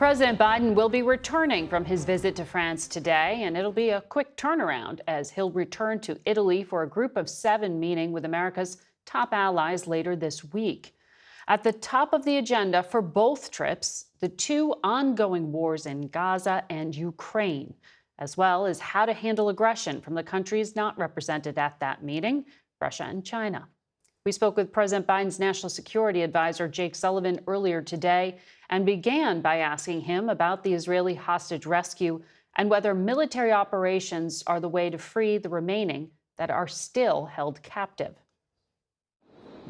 President Biden will be returning from his visit to France today, and it'll be a quick turnaround as he'll return to Italy for a Group of 7 meeting with America's top allies later this week. At the top of the agenda for both trips, the 2 ongoing wars in Gaza and Ukraine, as well as how to handle aggression from the countries not represented at that meeting, Russia and China. We spoke with President Biden's National Security Adviser Jake Sullivan earlier today and began by asking him about the Israeli hostage rescue and whether military operations are the way to free the remaining that are still held captive.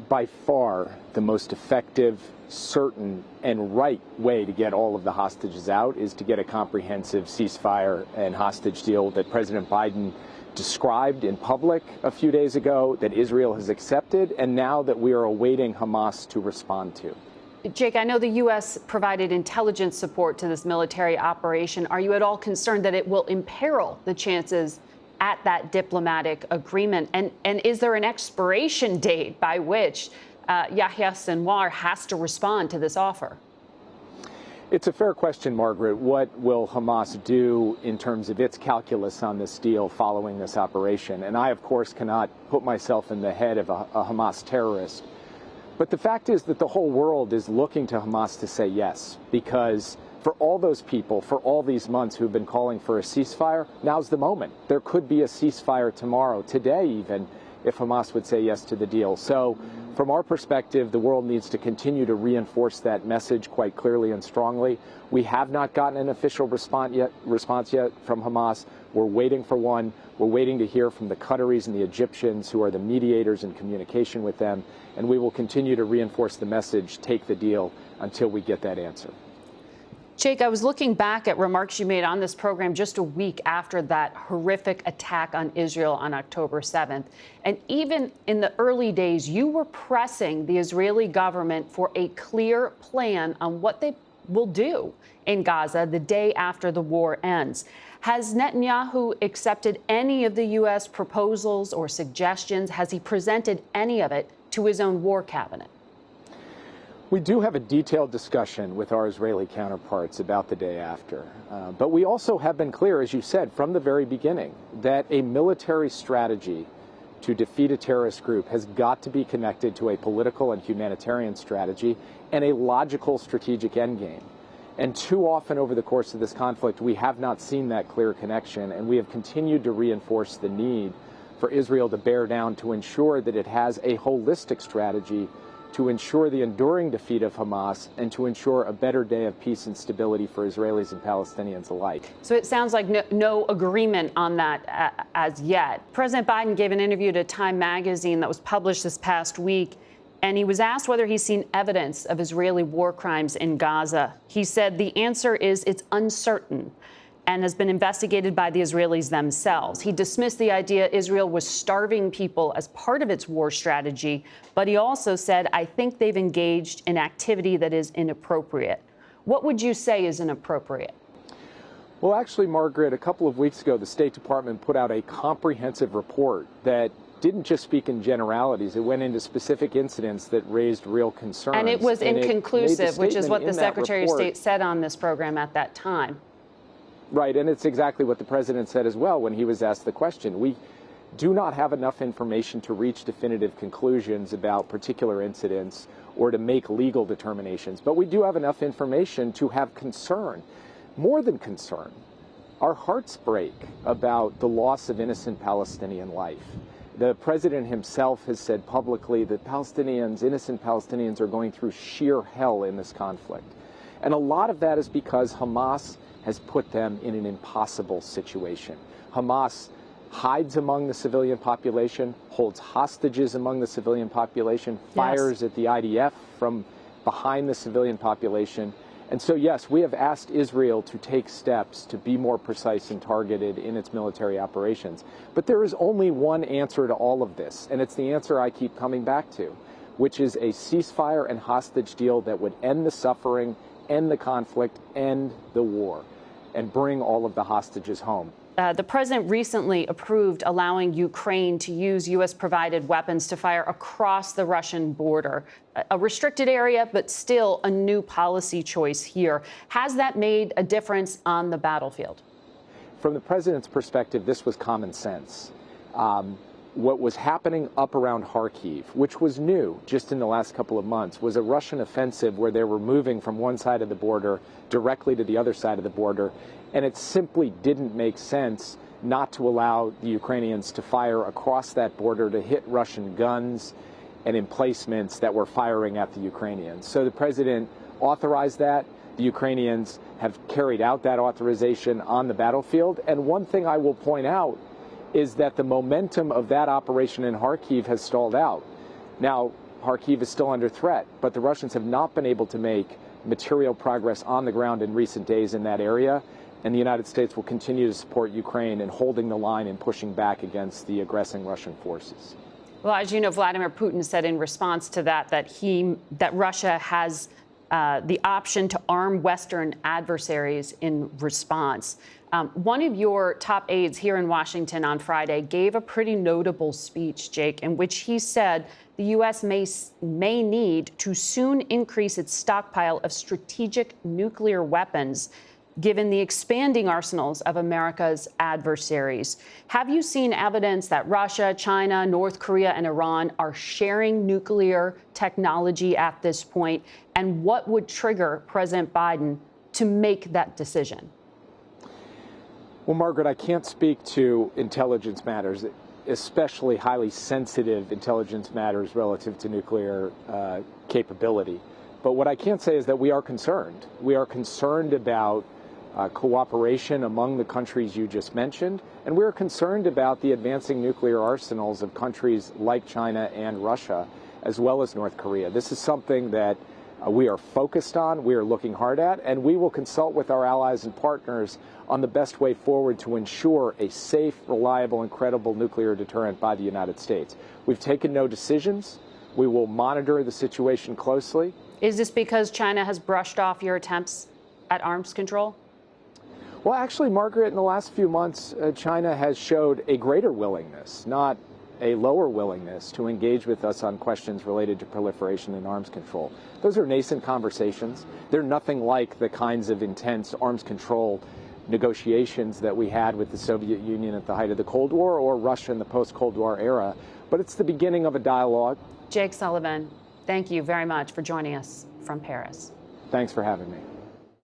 By far, the most effective, certain, and right way to get all of the hostages out is to get a comprehensive ceasefire and hostage deal that President Biden described in public a few days ago, that Israel has accepted, and now that we are awaiting Hamas to respond to. Jake, I know the U.S. provided intelligence support to this military operation. Are you at all concerned that it will imperil the chances at that diplomatic agreement? And is there an expiration date by which Yahya Sinwar has to respond to this offer? It's a fair question, Margaret. What will Hamas do in terms of its calculus on this deal following this operation? And I, of course, cannot put myself in the head of a Hamas terrorist. But the fact is that the whole world is looking to Hamas to say yes, because for all those people, for all these months who've been calling for a ceasefire, now's the moment. There could be a ceasefire tomorrow, today even, if Hamas would say yes to the deal. So from our perspective, the world needs to continue to reinforce that message quite clearly and strongly. We have not gotten an official response yet from Hamas. We're waiting for one. We're waiting to hear from the Qataris and the Egyptians, who are the mediators in communication with them. And we will continue to reinforce the message, take the deal, until we get that answer. Jake, I was looking back at remarks you made on this program just a week after that horrific attack on Israel on October 7th. And even in the early days, you were pressing the Israeli government for a clear plan on what they will do in Gaza the day after the war ends. Has Netanyahu accepted any of the U.S. proposals or suggestions? Has he presented any of it to his own war cabinet? We do have a detailed discussion with our Israeli counterparts about the day after. But we also have been clear, as you said, from the very beginning, that a military strategy to defeat a terrorist group has got to be connected to a political and humanitarian strategy and a logical strategic endgame. And too often over the course of this conflict, we have not seen that clear connection, and we have continued to reinforce the need for Israel to bear down to ensure that it has a holistic strategy to ensure the enduring defeat of Hamas and to ensure a better day of peace and stability for Israelis and Palestinians alike. So it sounds like no agreement on that as yet. President Biden gave an interview to Time magazine that was published this past week, and he was asked whether he's seen evidence of Israeli war crimes in Gaza. He said the answer is it's uncertain and has been investigated by the Israelis themselves. He dismissed the idea Israel was starving people as part of its war strategy, but he also said, I think they've engaged in activity that is inappropriate. What would you say is inappropriate? Well, actually, Margaret, a couple of weeks ago, the State Department put out a comprehensive report that didn't just speak in generalities. It went into specific incidents that raised real concerns. And it was inconclusive, which is what the Secretary of State said on this program at that time. Right, and it's exactly what the president said as well when he was asked the question. We do not have enough information to reach definitive conclusions about particular incidents or to make legal determinations, but we do have enough information to have concern. More than concern, our hearts break about the loss of innocent Palestinian life. The president himself has said publicly that innocent Palestinians are going through sheer hell in this conflict. And a lot of that is because Hamas has put them in an impossible situation. Hamas hides among the civilian population, holds hostages among the civilian population, fires at the IDF from behind the civilian population. And so, yes, we have asked Israel to take steps to be more precise and targeted in its military operations. But there is only one answer to all of this, and it's the answer I keep coming back to, which is a ceasefire and hostage deal that would end the suffering, end the conflict, end the war, and bring all of the hostages home. The president recently approved allowing Ukraine to use U.S.-provided weapons to fire across the Russian border. A restricted area, but still a new policy choice here. Has that made a difference on the battlefield? From the president's perspective, this was common sense. What was happening up around Kharkiv, which was new just in the last couple of months, was a Russian offensive where they were moving from one side of the border directly to the other side of the border. And it simply didn't make sense not to allow the Ukrainians to fire across that border to hit Russian guns and emplacements that were firing at the Ukrainians. So the president authorized that. The Ukrainians have carried out that authorization on the battlefield. And one thing I will point out is that the momentum of that operation in Kharkiv has stalled out. Now, Kharkiv is still under threat, but the Russians have not been able to make material progress on the ground in recent days in that area. And the United States will continue to support Ukraine in holding the line and pushing back against the aggressing Russian forces. Well, as you know, Vladimir Putin said in response to that Russia has the option to arm Western adversaries in response. One of your top aides here in Washington on Friday gave a pretty notable speech, Jake, in which he said the U.S. may need to soon increase its stockpile of strategic nuclear weapons, given the expanding arsenals of America's adversaries. Have you seen evidence that Russia, China, North Korea, and Iran are sharing nuclear technology at this point? And what would trigger President Biden to make that decision? Well, Margaret, I can't speak to intelligence matters, especially highly sensitive intelligence matters relative to nuclear capability. But what I can say is that we are concerned. We are concerned about cooperation among the countries you just mentioned, and we're concerned about the advancing nuclear arsenals of countries like China and Russia, as well as North Korea. This is something that we are focused on, we are looking hard at, and we will consult with our allies and partners on the best way forward to ensure a safe, reliable, and credible nuclear deterrent by the United States. We've taken no decisions. We will monitor the situation closely. Is this because China has brushed off your attempts at arms control? Well, actually, Margaret, in the last few months, China has showed a greater willingness, not a lower willingness, to engage with us on questions related to proliferation and arms control. Those are nascent conversations. They're nothing like the kinds of intense arms control negotiations that we had with the Soviet Union at the height of the Cold War or Russia in the post-Cold War era. But it's the beginning of a dialogue. Jake Sullivan, thank you very much for joining us from Paris. Thanks for having me.